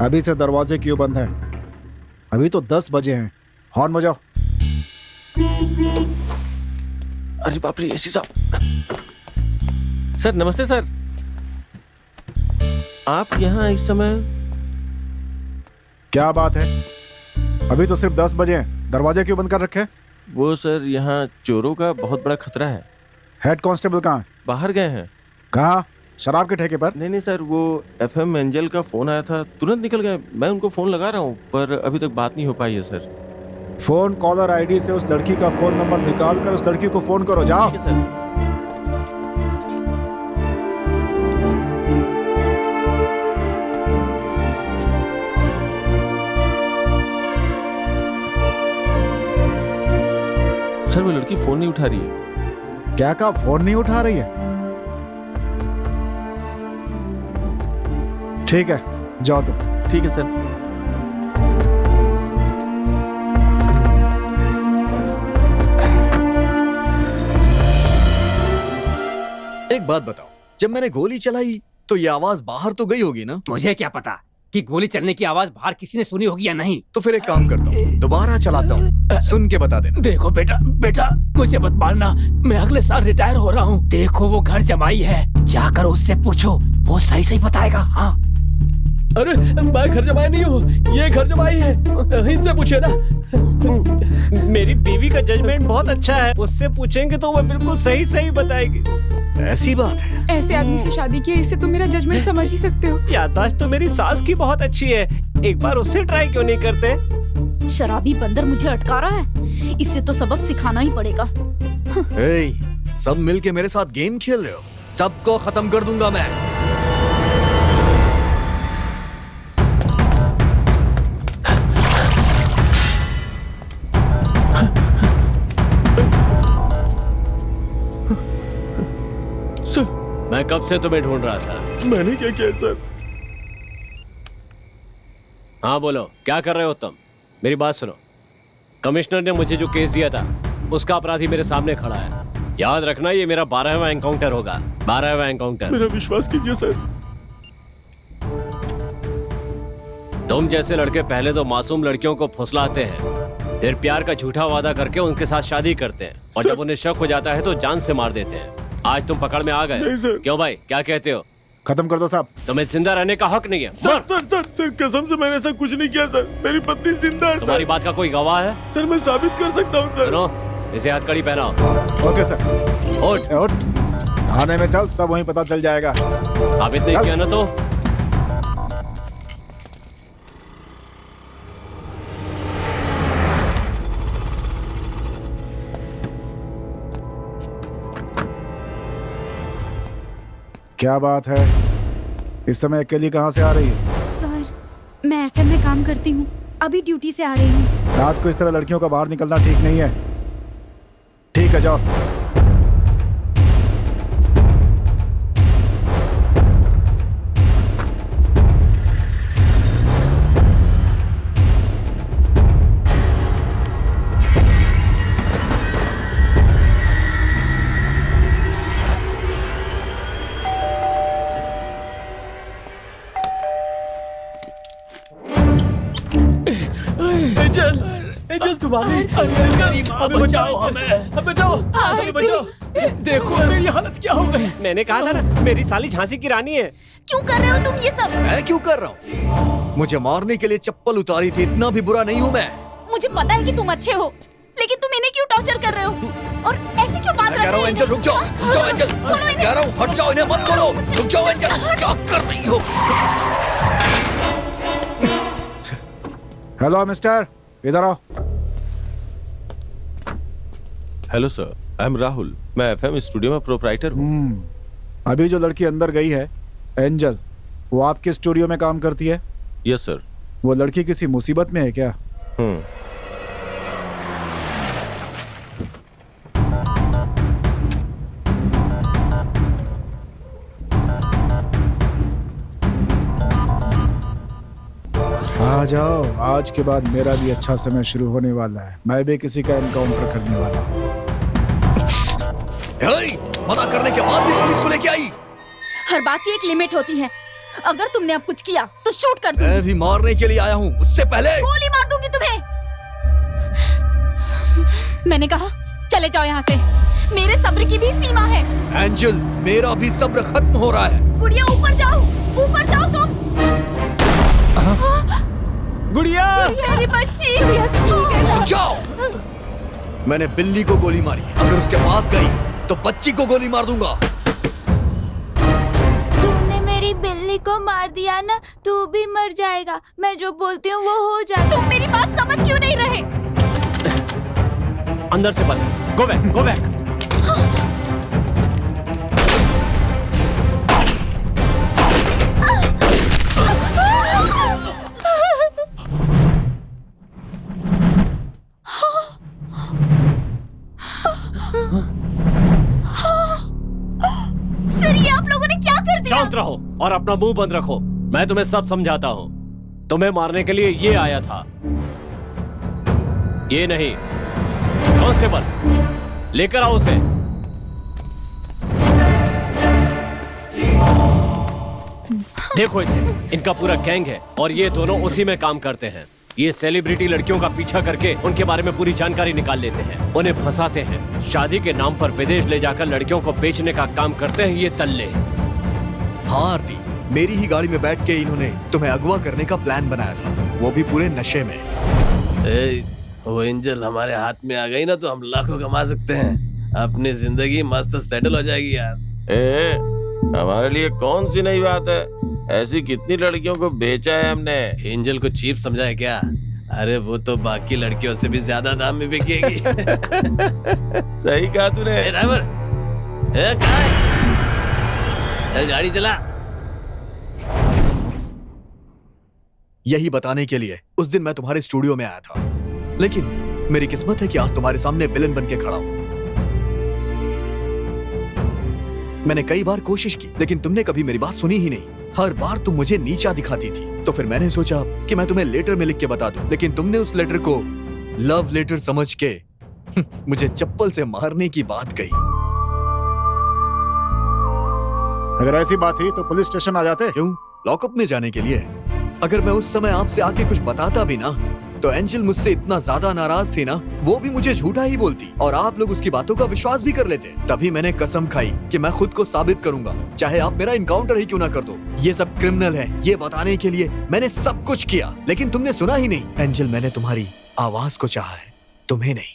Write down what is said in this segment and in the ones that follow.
अभी से दरवाजे क्यों बंद है? अभी तो 10 बजे हैं। हॉर्न बजाओ। अरे बाप रे, एसी साहब। सर नमस्ते सर। आप यहाँ इस समय? क्या बात है? अभी तो सिर्फ 10 बजे हैं, दरवाजे क्यों बंद कर रखे? वो सर, यहाँ चोरों का बहुत बड़ा खतरा है। हेड कांस्टेबल कहाँ है? बाहर गए हैं। कहाँ? शराब के ठेके पर? नहीं सर, वो FM एंजल का फोन आया था, तुरंत निकल गए। मैं उनको फोन लगा रहा हूँ पर अभी तक बात नहीं हो पाई है सर। फोन कॉलर आईडी से उस लड़की का फोन नंबर निकाल कर उस लड़की को फोन करो। जाओ। ठीक है सर। सर वो लड़की फोन नहीं उठा रही है। क्या कहा? फोन नहीं उठा रही है? ठीक है, जाओ तुम। ठीक है सर। एक बात बताओ, जब मैंने गोली चलाई तो ये आवाज बाहर तो गई होगी ना? मुझे क्या पता कि गोली चलने की आवाज बाहर किसी ने सुनी होगी या नहीं। तो फिर एक काम करता हूँ, दोबारा चलाता हूँ, सुन के बता देना। देखो बेटा मुझे मत मारना, मैं अगले साल रिटायर हो रहा हूँ। देखो वो घर जमाई है, जाकर उससे पूछो, वो सही बताएगा। हाँ। अरे मैं घर जमाई नहीं हूँ, ये घर जमाई है, इनसे पूछे ना। मेरी बीवी का जजमेंट बहुत अच्छा है, उससे पूछेंगे तो वो बिल्कुल सही बताएगी। ऐसी बात है? ऐसे आदमी से शादी की, इससे तुम मेरा जजमेंट समझ ही सकते हो। याददाश्त तो मेरी सास की बहुत अच्छी है, एक बार उससे ट्राई क्यों नहीं करते? शराबी बंदर मुझे अटका रहा है, इससे तो सबक सिखाना ही पड़ेगा। सब मिलके मेरे साथ गेम खेल रहे हो? सबको खत्म कर दूंगा मैं। मैं कब से तुम्हें ढूंढ रहा था। मैंने क्या किया सर? हाँ बोलो, क्या कर रहे हो तुम? मेरी बात सुनो, कमिश्नर ने मुझे जो केस दिया था उसका अपराधी मेरे सामने खड़ा है। याद रखना, ये मेरा 12वां एनकाउंटर होगा। 12वां एनकाउंटर। मेरा विश्वास कीजिए सर। तुम जैसे लड़के पहले तो मासूम लड़कियों को फुसलाते हैं, फिर प्यार का झूठा वादा करके उनके साथ शादी करते हैं, और जब उन्हें शक हो जाता है तो जान से मार देते हैं। आज तुम पकड़ में आ गए। क्यों भाई, क्या कहते हो? खत्म कर दो साहब। तुम्हें जिंदा रहने का हक नहीं है। सर कसम से मैंने ऐसा कुछ नहीं किया सर, मेरी पत्नी जिंदा है। तुम्हारी बात का कोई गवाह है? सर मैं साबित कर सकता हूँ सर। सुनो, इसे हथकड़ी पहनाओ। Okay sir. उठ। थाने में चल, सब वहीं पता चल जाएगा। साबित नहीं किया ना तो? क्या बात है? इस समय अकेली कहाँ से आ रही है? सर मैं FM में काम करती हूँ, अभी ड्यूटी से आ रही हूँ। रात को इस तरह लड़कियों का बाहर निकलना ठीक नहीं है। ठीक है, जाओ। एंजल तुम्हारी। अबे बचाओ हमें, बचाओ, बचाओ। देखो मेरी हालत क्या हो गई। मैंने कहा था ना, मेरी साली झांसी की रानी है। क्यों कर रहे हो तुम ये सब? मैं क्यों कर रहा हूँ? मुझे मारने के लिए चप्पल उतारी थी, इतना भी बुरा नहीं हूँ मैं। मुझे पता है कि तुम अच्छे हो, लेकिन तुम इन्हें क्यों टॉर्चर कर रहे हो और ऐसे क्यों बात कह रहा हूँ एंजल, रुक जाओ एंजल, कह रहा हूँ हट जाओ, इन्हें मत खोलो, रुक जाओ एंजल, क्या कर रही हो? हेलो मिस्टर, इधर आओ। Hello sir, I am Rahul, मैं FM स्टूडियो में प्रोप्राइटर हूँ। अभी जो लड़की अंदर गई है, एंजल, वो आपके स्टूडियो में काम करती है? Yes sir. वो लड़की किसी मुसीबत में है क्या? आ जाओ, आज के बाद मेरा भी अच्छा समय शुरू होने वाला है। मैं भी किसी का एनकाउंटर करने वाला हूँ। मना करने के बाद भी पुलिस को लेके आई। हर बात की एक लिमिट होती है। अगर तुमने अब कुछ किया तो शूट कर दूंगी। मैं भी मारने के लिए आया हूँ, उससे पहले गोली मार दूंगी तुम्हें। मैंने कहा चले जाओ यहाँ से, मेरे सब्र की भी सीमा है। एंजल, मेरा भी सब्र खत्म हो रहा है। गुड़िया ऊपर जाओ तुम। गुड़िया मेरी बच्ची। जाओ। मैंने बिल्ली को गोली मारी, अगर उसके पास गई तो बच्ची को गोली मार दूंगा। तुमने मेरी बिल्ली को मार दिया ना, तू भी मर जाएगा। मैं जो बोलती हूँ वो हो जाता। तुम मेरी बात समझ क्यों नहीं रहे? अंदर से बंद। Go back, go back. Sir, ये आप लोगों ने क्या कर दिया? शांत रहो और अपना मुंह बंद रखो। मैं तुम्हें सब समझाता हूँ। तुम्हें मारने के लिए ये आया था, ये नहीं। कांस्टेबल, लेकर आओ उसे। देखो इसे, इनका पूरा गैंग है और ये दोनों उसी में काम करते हैं। ये सेलिब्रिटी लड़कियों का पीछा करके उनके बारे में पूरी जानकारी निकाल लेते हैं, उन्हें फंसाते हैं, शादी के नाम पर विदेश ले जाकर लड़कियों को बेचने का काम करते हैं ये तल्ले। हाँ आरती, मेरी ही गाड़ी में बैठ के इन्होंने तुम्हें अगवा करने का प्लान बनाया था, वो भी पूरे नशे में। वो एंजल हमारे हाथ में आ गई ना तो हम लाखों कमा सकते हैं। अपनी जिंदगी मस्त सेटल हो जाएगी यार। हमारे लिए कौन सी नई बात है? ऐसी कितनी लड़कियों को बेचा है हमने। एंजल को चीप समझा है क्या? अरे वो तो बाकी लड़कियों से भी ज्यादा दाम में बिकेगी। सही कहा तूने। ड्राइवर, कहाँ है? चल गाड़ी चला। यही बताने के लिए उस दिन मैं तुम्हारे स्टूडियो में आया था, लेकिन मेरी किस्मत है कि आज तुम्हारे सामने विलन बन के खड़ा हूं। मैंने कई बार कोशिश की, लेकिन तुमने कभी मेरी बात सुनी ही नहीं। हर बार तुम मुझे नीचा दिखाती थी, तो फिर मैंने सोचा कि मैं तुम्हें लेटर में लिख के बता दूं, लेकिन तुमने उस लेटर को लव लेटर समझ के मुझे चप्पल से मारने की बात कही। अगर ऐसी बात थी तो पुलिस स्टेशन आ जाते। क्यों? लॉकअप में जाने के लिए? अगर मैं उस समय आपसे आके कुछ बताता भी ना, तो एंजल मुझसे इतना ज्यादा नाराज थी ना, वो भी मुझे झूठा ही बोलती और आप लोग उसकी बातों का विश्वास भी कर लेते। तभी मैंने कसम खाई कि मैं खुद को साबित करूंगा, चाहे आप मेरा इनकाउंटर ही क्यों ना कर दो। ये सब क्रिमिनल है, ये बताने के लिए मैंने सब कुछ किया, लेकिन तुमने सुना ही नहीं। एंजल, मैंने तुम्हारी आवाज को चाहा है, तुम्हें नहीं।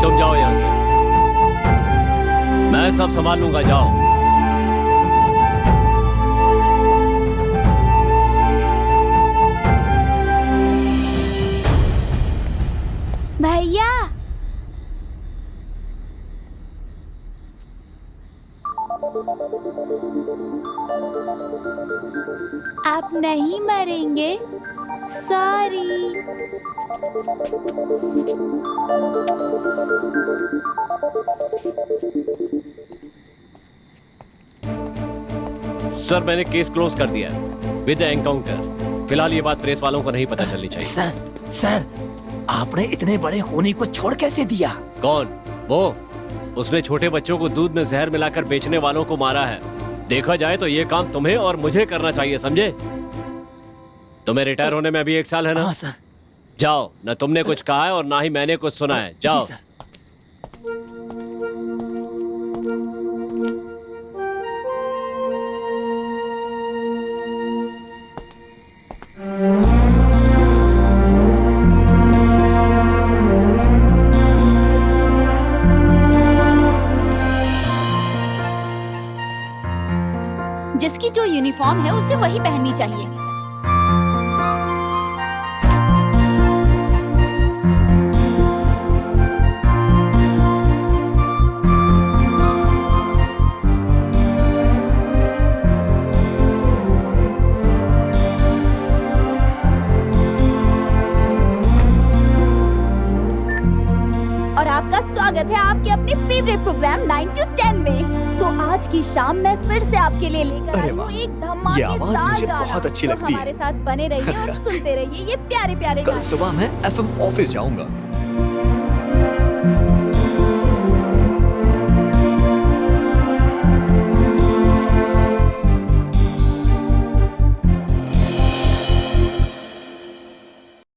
तुम जाओ यहाँ से, मैं सब संभाल लूंगा। जाओ। भैया, आप नहीं मरेंगे। सॉरी। सर, मैंने केस क्लोज कर दिया विद एनकाउंटर। फिलहाल ये बात प्रेस वालों को नहीं पता चलनी चाहिए। सर, आपने इतने बड़े खूनी को छोड़ कैसे दिया? कौन? वो उसने छोटे बच्चों को दूध में जहर मिलाकर बेचने वालों को मारा है। देखा जाए तो ये काम तुम्हें और मुझे करना चाहिए, समझे? तुम्हें रिटायर होने में अभी 1 साल है ना? हाँ सर। जाओ। न तुमने कुछ कहा है और ना ही मैंने कुछ सुना है। जाओ। जी सर। जिसकी जो यूनिफॉर्म है उसे वही पहननी चाहिए। और आपका स्वागत है आपके अपने फेवरेट प्रोग्राम 9 to 10 में। तो आज की शाम मैं फिर से आपके लिए लेकर आई हूँ एक ये आवाज मुझे धमाकेदार बहुत अच्छी गाना। लगती तो है। हमारे साथ बने रहिए और सुनते रहिए ये प्यारे प्यारे कल गाने। सुबह मैं FM ऑफिस जाऊंगा।